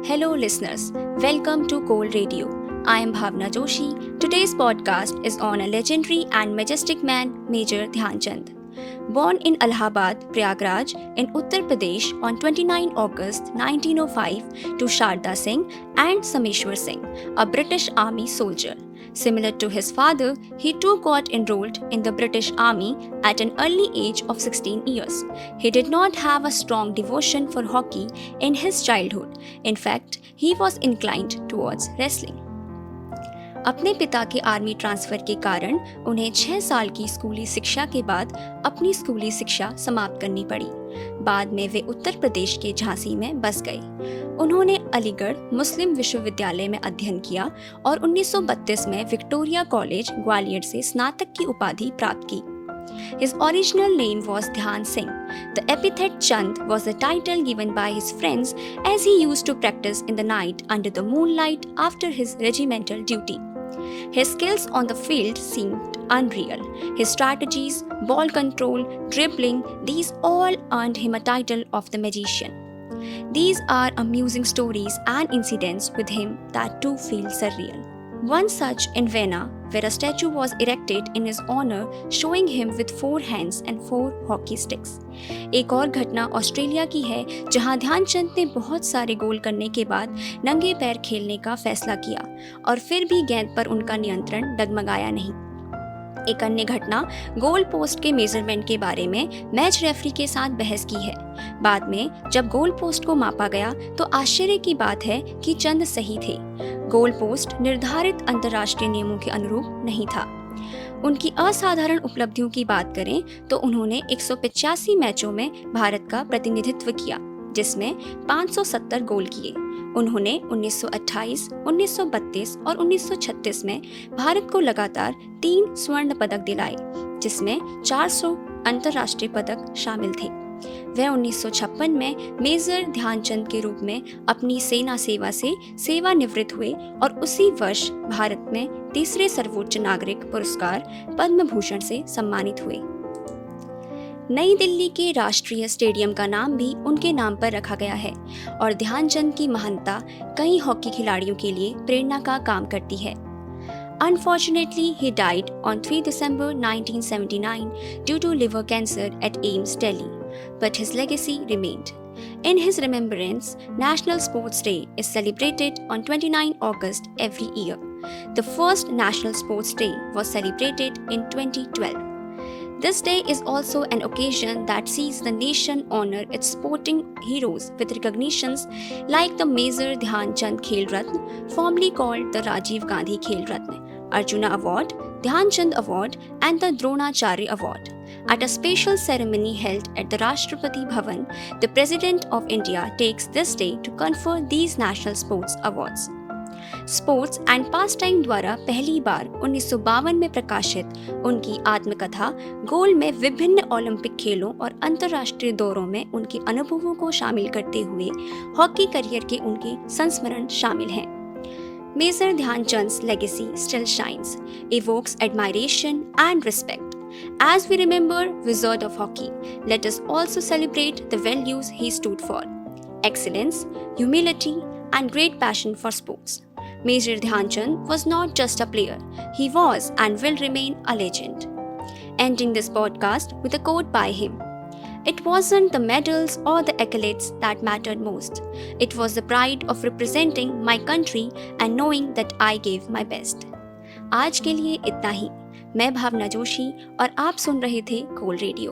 Hello, listeners. Welcome to Cold Radio. I am Bhavna Joshi. Today's podcast is on a legendary and majestic man, Major Dhyan Chand. Born in Allahabad, Prayagraj, in Uttar Pradesh on 29 August 1905 to Sharda Singh and Sameshwar Singh, a British Army soldier. Similar to his father, he too got enrolled in the British Army at an early age of 16 years. He did not have a strong devotion for hockey in his childhood. In fact, he was inclined towards wrestling. अपने पिता के army transfer के कारण उन्हें 6 साल की स्कूली शिक्षा के बाद अपनी स्कूली शिक्षा समाप्त करनी पड़ी। बाद में वे उत्तर प्रदेश के झांसी में बस गए। उन्होंने अलीगढ़ मुस्लिम विश्वविद्यालय में अध्ययन किया और 1932 में विक्टोरिया कॉलेज ग्वालियर से स्नातक की उपाधि प्राप्त की। His original name was Dhyan Singh. The epithet Chand was the title given by his friends as he used to practice in the night under the moonlight after his regimental duty. His skills on the field seemed unreal. His strategies, ball control, dribbling, these all earned him a title of the magician. These are amusing stories and incidents with him that too feel surreal. One such in Vienna, where a statue was erected in his honor, showing him with 4 hands and 4 hockey sticks. एक और घटना Australia की है, जहां ध्यानचंद ने बहुत सारे गोल करने के बाद नंगे पैर खेलने का फैसला किया और फिर भी गेंद पर उनका नियंत्रण डगमगाया नहीं। एक अन्य घटना गोल पोस्ट के मेजरमेंट के बारे में मैच रेफरी के साथ बहस की है। बाद में जब गोल पोस्ट को मापा गया तो आश्चर्य की बात है कि चंद सही थे। गोल पोस्ट निर्धारित अंतर्राष्ट्रीय नियमों के अनुरूप नहीं था। उनकी असाधारण उपलब्धियों की बात करें तो उन्होंने 185 मैचों में भारत का प्रतिनिधित्व किया, जिसमें 570 गोल किए। उन्होंने 1928, 1932 और 1936 में भारत को लगातार 3 स्वर्ण पदक दिलाए, जिसमें 400 अंतर्राष्ट्रीय पदक शामिल थे। वह 1956 में मेजर ध्यानचंद के रूप में अपनी सेना सेवा से सेवानिवृत्त हुए और उसी वर्ष भारत में तीसरे सर्वोच्च नागरिक पुरस्कार पद्म भूषण से सम्मानित हुए। नई दिल्ली के राष्ट्रीय स्टेडियम का नाम भी उनके नाम पर रखा गया है और ध्यानचंद की महानता कई हॉकी खिलाड़ियों के लिए प्रेरणा का काम करती है। Unfortunately, he died on 3 December 1979 due to liver cancer at AIIMS, Delhi, but his legacy remained. In his remembrance, National Sports Day is celebrated on 29 August every year. The first National Sports Day was celebrated in 2012. This day is also an occasion that sees the nation honor its sporting heroes with recognitions like the Major Dhyan Chand Khel Ratna, formerly called the Rajiv Gandhi Khel Ratna, Arjuna Award, Dhyan Chand Award and the Dronacharya Award. At a special ceremony held at the Rashtrapati Bhavan, the President of India takes this day to confer these national sports awards. Sports and pass time द्वारा पहली बार 1952 में प्रकाशित उनकी आत्मकथा गोल में विभिन्न Olympic खेलों और अंतर्राष्ट्रीय दौरों में उनके अनुभवों को शामिल करते हुए हॉकी करियर के उनके संस्मरण शामिल हैं। Major Dhyanchand's legacy still shines, evokes admiration and respect. As we remember Wizard of Hockey, let us also celebrate the values he stood for: excellence, humility, and great passion for sports. Major Dhyan Chand was not just a player, he was and will remain a legend. Ending this podcast with a quote by him: "It wasn't the medals or the accolades that mattered most. It was the pride of representing my country and knowing that I gave my best." आज के लिए इतना ही। मैं भावना जोशी और आप सुन रहे थे कोल radio.